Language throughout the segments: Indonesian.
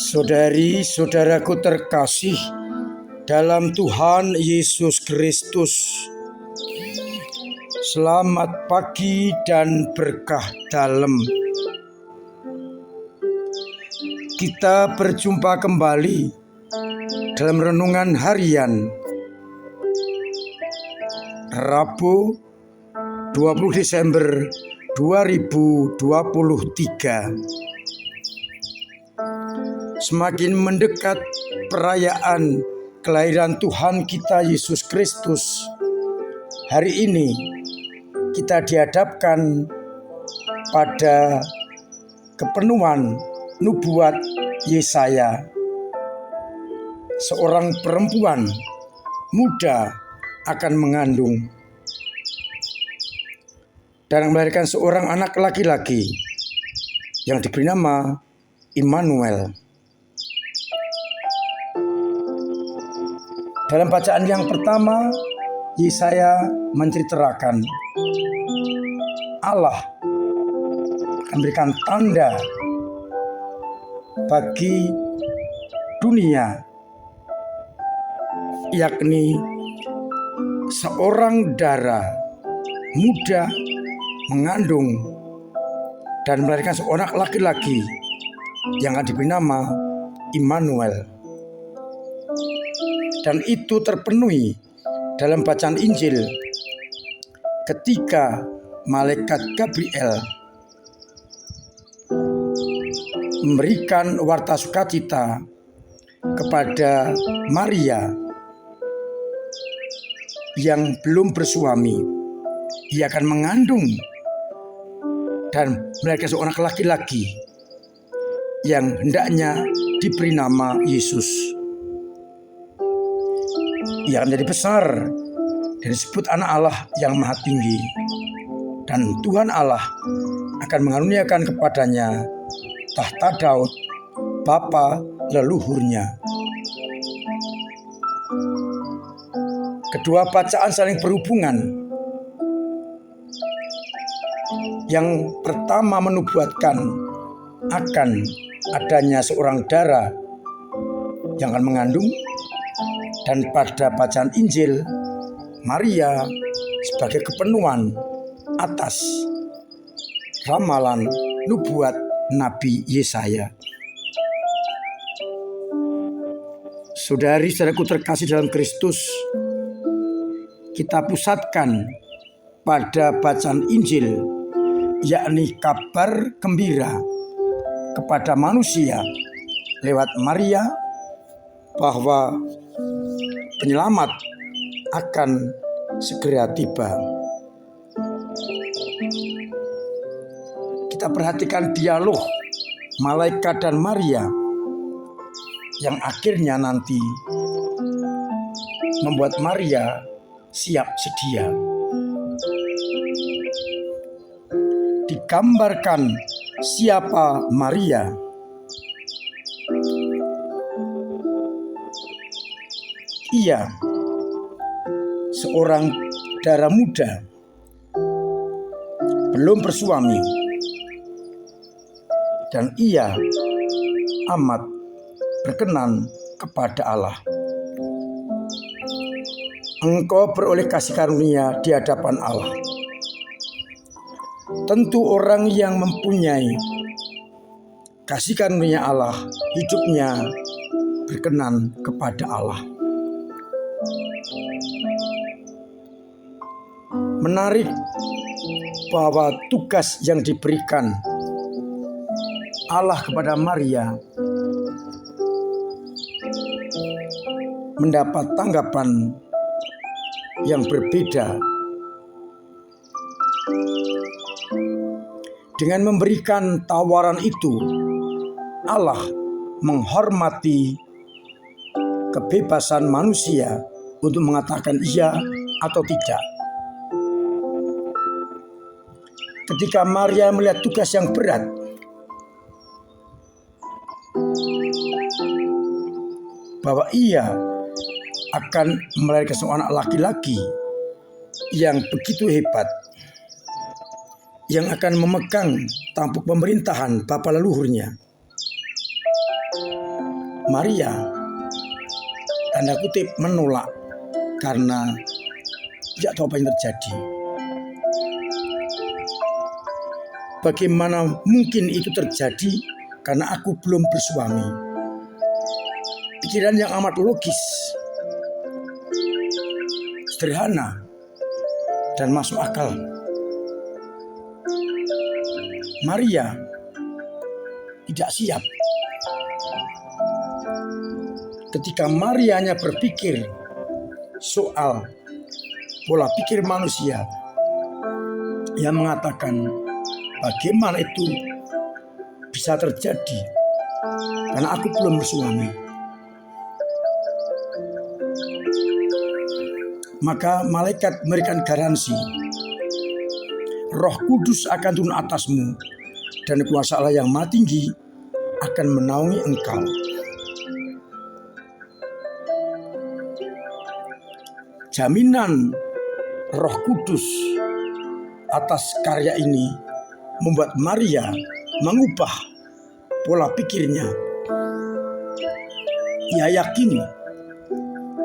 Saudari-saudaraku terkasih dalam Tuhan Yesus Kristus, selamat pagi dan berkah dalam. Kita berjumpa kembali dalam renungan harian Rabu 20 Desember 2023. Semakin mendekat perayaan kelahiran Tuhan kita Yesus Kristus, hari ini kita dihadapkan pada kepenuhan nubuat Yesaya. Seorang perempuan muda akan mengandung dan melahirkan seorang anak laki-laki yang diberi nama Immanuel. Dalam bacaan yang pertama, Yesaya menceritakan Allah memberikan tanda bagi dunia, yakni seorang dara muda mengandung dan melahirkan seorang laki-laki yang akan diberi nama Immanuel. Dan itu terpenuhi dalam bacaan Injil ketika malaikat Gabriel memberikan warta sukacita kepada Maria yang belum bersuami. Ia akan mengandung dan melahirkan seorang laki-laki yang hendaknya diberi nama Yesus. Ia akan menjadi besar dan disebut anak Allah yang maha tinggi. Dan Tuhan Allah akan mengaruniakan kepadanya tahta Daud, bapa leluhurnya. Kedua bacaan saling berhubungan. Yang pertama menubuatkan akan adanya seorang dara yang akan mengandung, dan pada bacaan Injil, Maria sebagai kepenuhan atas ramalan nubuat Nabi Yesaya. Saudari-saudaraku terkasih dalam Kristus, kita pusatkan pada bacaan Injil, yakni kabar gembira kepada manusia lewat Maria bahwa penyelamat akan segera tiba. Kita perhatikan dialog malaikat dan Maria yang akhirnya nanti membuat Maria siap sedia. Digambarkan siapa Maria. Ia seorang dara muda, belum bersuami, dan ia amat berkenan kepada Allah. Engkau beroleh kasih karunia di hadapan Allah. Tentu orang yang mempunyai kasih karunia Allah, hidupnya berkenan kepada Allah. Menarik bahwa tugas yang diberikan Allah kepada Maria mendapat tanggapan yang berbeda. Dengan memberikan tawaran itu, Allah menghormati kebebasan manusia untuk mengatakan iya atau tidak. Ketika Maria melihat tugas yang berat, bahwa ia akan melahirkan seorang anak laki-laki yang begitu hebat, yang akan memegang tampuk pemerintahan bapa leluhurnya. Maria tanda kutip menolak karena tidak tahu apa yang terjadi. Bagaimana mungkin itu terjadi karena aku belum bersuami? Pikiran yang amat logis, sederhana, dan masuk akal. Maria tidak siap. Ketika Maria hanya berpikir soal pola pikir manusia yang mengatakan bagaimana itu bisa terjadi karena aku belum bersuami, maka malaikat memberikan garansi, Roh Kudus akan turun atasmu dan kuasa Allah yang Maha Tinggi akan menaungi engkau. Jaminan Roh Kudus atas karya ini membuat Maria mengubah pola pikirnya. Ia yakin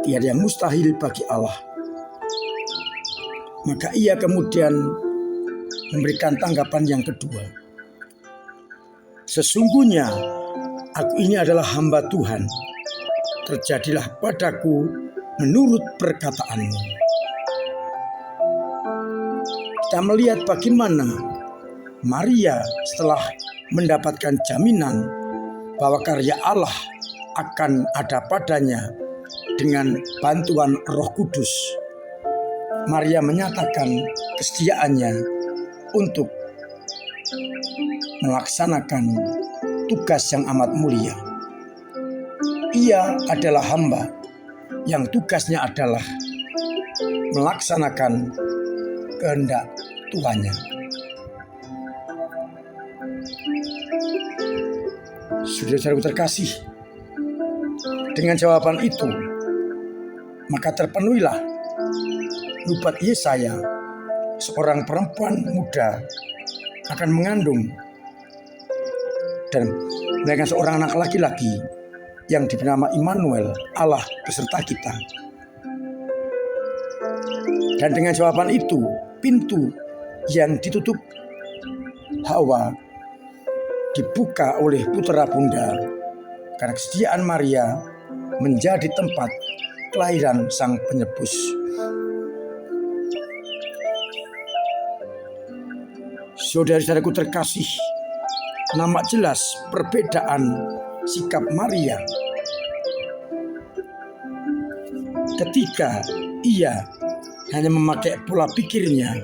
tiada yang mustahil bagi Allah. Maka ia kemudian memberikan tanggapan yang kedua. Sesungguhnya aku ini adalah hamba Tuhan. Terjadilah padaku menurut perkataanmu. Kita melihat bagaimana Maria setelah mendapatkan jaminan bahwa karya Allah akan ada padanya dengan bantuan Roh Kudus. Maria menyatakan kesetiaannya untuk melaksanakan tugas yang amat mulia. Ia adalah hamba yang tugasnya adalah melaksanakan kehendak Tuhannya. Saudara-saudara terkasih, dengan jawaban itu, maka terpenuhilah nubuat Yesaya, seorang perempuan muda akan mengandung dan melahirkan seorang anak laki-laki yang diberi nama Immanuel, Allah beserta kita. Dan dengan jawaban itu, pintu yang ditutup Hawa dibuka oleh putera bunda karena kesediaan Maria menjadi tempat kelahiran Sang Penebus. Saudara-saudaraku terkasih, nampak jelas perbedaan sikap Maria ketika ia hanya memakai pola pikirnya.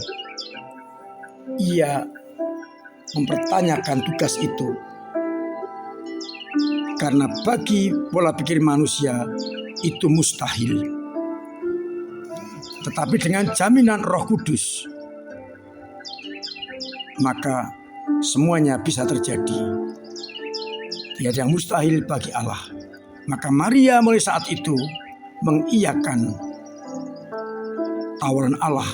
Ia mempertanyakan tugas itu karena bagi pola pikir manusia itu mustahil. Tetapi dengan jaminan Roh Kudus, maka semuanya bisa terjadi. Tiada yang mustahil bagi Allah. Maka Maria mulai saat itu mengiyakan tawaran Allah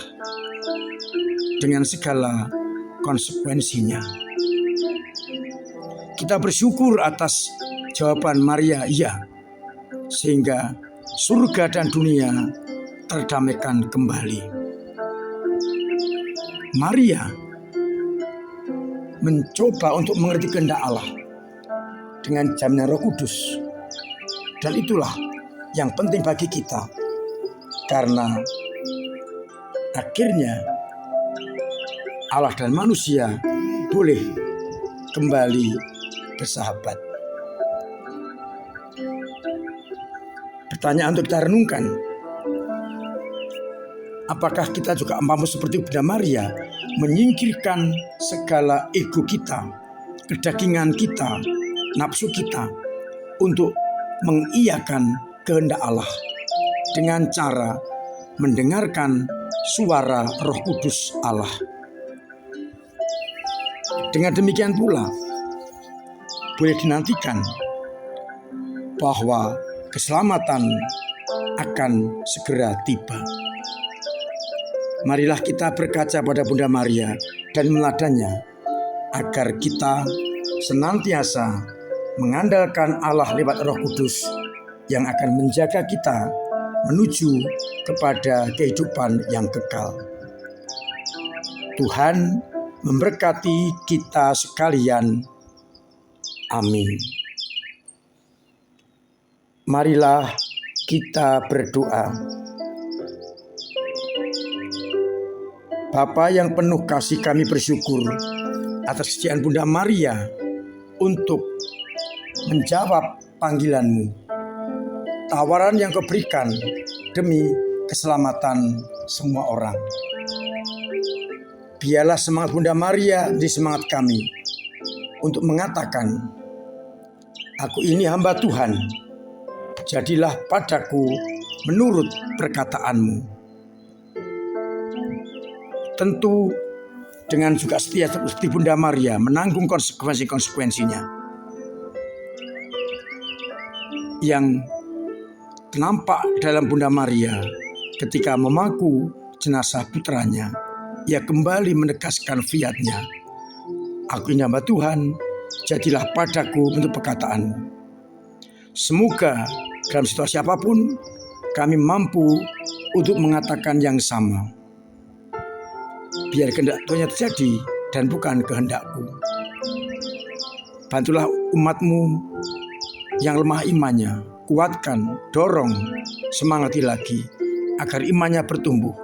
dengan segala konsekuensinya. Kita bersyukur atas jawaban Maria iya, sehingga surga dan dunia terdamaikan kembali. Maria mencoba untuk mengerti kehendak Allah dengan jaminan Roh Kudus. Dan itulah yang penting bagi kita, karena akhirnya Allah dan manusia boleh kembali bersahabat. Pertanyaan untuk kita renungkan, apakah kita juga mampu seperti Bunda Maria menyingkirkan segala ego kita, kedagingan kita, nafsu kita untuk mengiyakan kehendak Allah dengan cara mendengarkan suara Roh Kudus Allah. Dengan demikian pula boleh dinantikan bahwa keselamatan akan segera tiba. Marilah kita berkaca pada Bunda Maria dan meladannya agar kita senantiasa mengandalkan Allah lewat Roh Kudus yang akan menjaga kita menuju kepada kehidupan yang kekal. Tuhan memberkati kita sekalian. Amin. Marilah kita berdoa. Bapa yang penuh kasih, kami bersyukur atas kesetiaan Bunda Maria untuk menjawab panggilan-Mu. Tawaran yang Kau berikan demi keselamatan semua orang. Biarlah semangat Bunda Maria di semangat kami untuk mengatakan, aku ini hamba Tuhan, jadilah padaku menurut perkataan-Mu. Tentu dengan juga setia seperti Bunda Maria menanggung konsekuensinya yang nampak dalam Bunda Maria ketika memaku jenazah putranya. Ia kembali menegaskan fiat-Nya, aku ini hamba Tuhan, jadilah padaku menurut perkataan-Mu. Semoga dalam situasi apapun kami mampu untuk mengatakan yang sama. Biar kehendak Tuhan terjadi dan bukan kehendakku. Bantulah umat-Mu yang lemah imannya, kuatkan, dorong, semangati lagi agar imannya bertumbuh.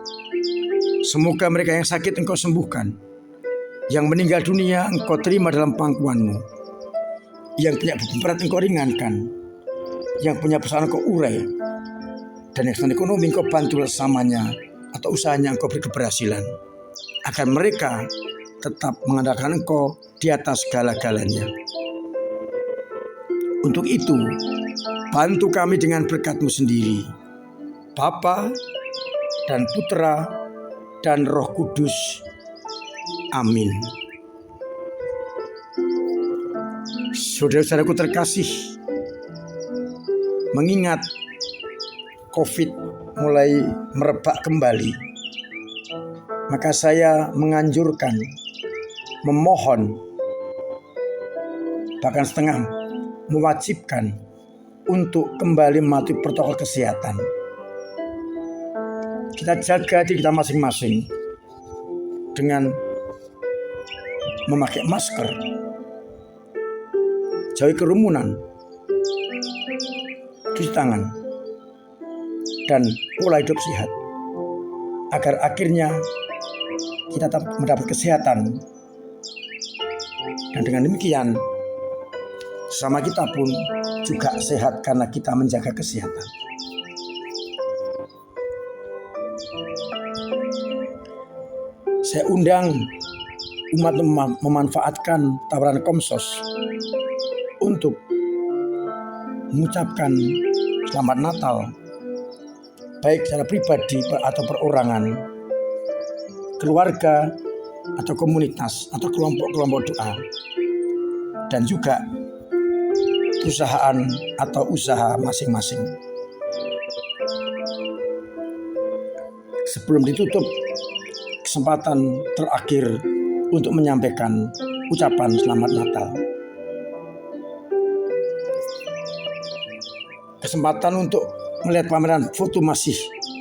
Semoga mereka yang sakit Engkau sembuhkan, yang meninggal dunia Engkau terima dalam pangkuan-Mu, yang punya beban berat Engkau ringankan, yang punya persoalan Engkau urai, dan yang sedang ekonomi Engkau bantu bersamanya atau usahanya Engkau beri keberhasilan, agar mereka tetap mengandalkan Engkau di atas segala-galanya. Untuk itu, bantu kami dengan berkat-Mu sendiri, Bapa dan Putra dan Roh Kudus. Amin. Saudara-saudaraku terkasih, mengingat COVID mulai merebak kembali, maka saya menganjurkan, memohon, bahkan setengah mewajibkan untuk kembali mematuhi protokol kesehatan. Kita jaga diri kita masing-masing dengan memakai masker, jauhi kerumunan, cuci tangan, dan pola hidup sehat, agar akhirnya kita tetap mendapat kesehatan. Dan dengan demikian, sesama kita pun juga sehat karena kita menjaga kesehatan. Saya undang umat memanfaatkan tawaran Komsos untuk mengucapkan selamat Natal, baik secara pribadi atau perorangan, keluarga atau komunitas atau kelompok-kelompok doa, dan juga perusahaan atau usaha masing-masing. Sebelum ditutup, kesempatan terakhir untuk menyampaikan ucapan selamat Natal. Kesempatan untuk melihat pameran foto masih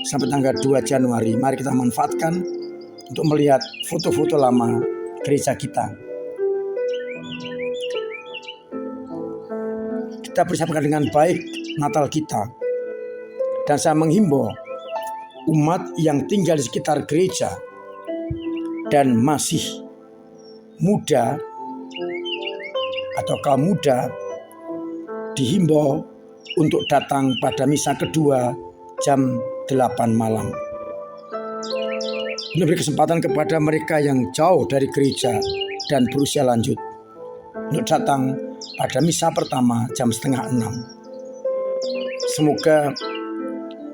sampai tanggal 2 Januari. Mari kita manfaatkan untuk melihat foto-foto lama gereja kita. Kita persiapkan dengan baik Natal kita. Dan saya menghimbau umat yang tinggal di sekitar gereja dan masih muda atau kaum muda dihimbau untuk datang pada misa kedua jam 8 malam. Ini beri kesempatan kepada mereka yang jauh dari gereja dan berusia lanjut untuk datang pada misa pertama jam 5:30. Semoga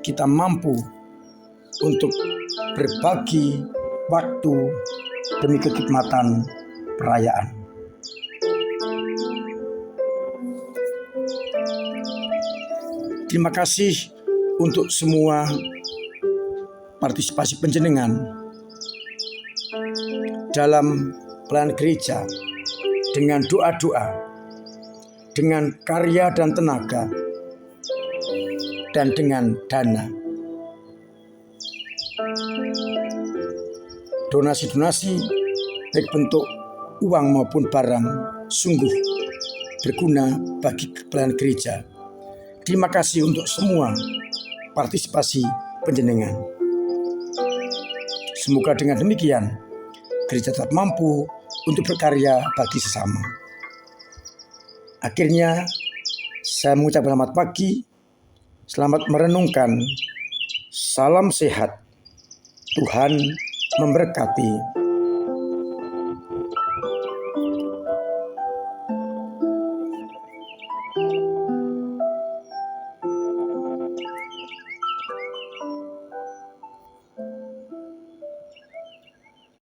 kita mampu untuk berbagi waktu demi kekhidmatan perayaan. Terima kasih untuk semua partisipasi panjenengan dalam pelayanan gereja dengan doa-doa. dengan karya dan tenaga, dan dengan dana. Donasi-donasi baik bentuk uang maupun barang sungguh berguna bagi pelayanan gereja. Terima kasih untuk semua partisipasi panjenengan. Semoga dengan demikian gereja tetap mampu untuk berkarya bagi sesama. Akhirnya saya mengucapkan selamat pagi, selamat merenungkan, salam sehat, Tuhan memberkati.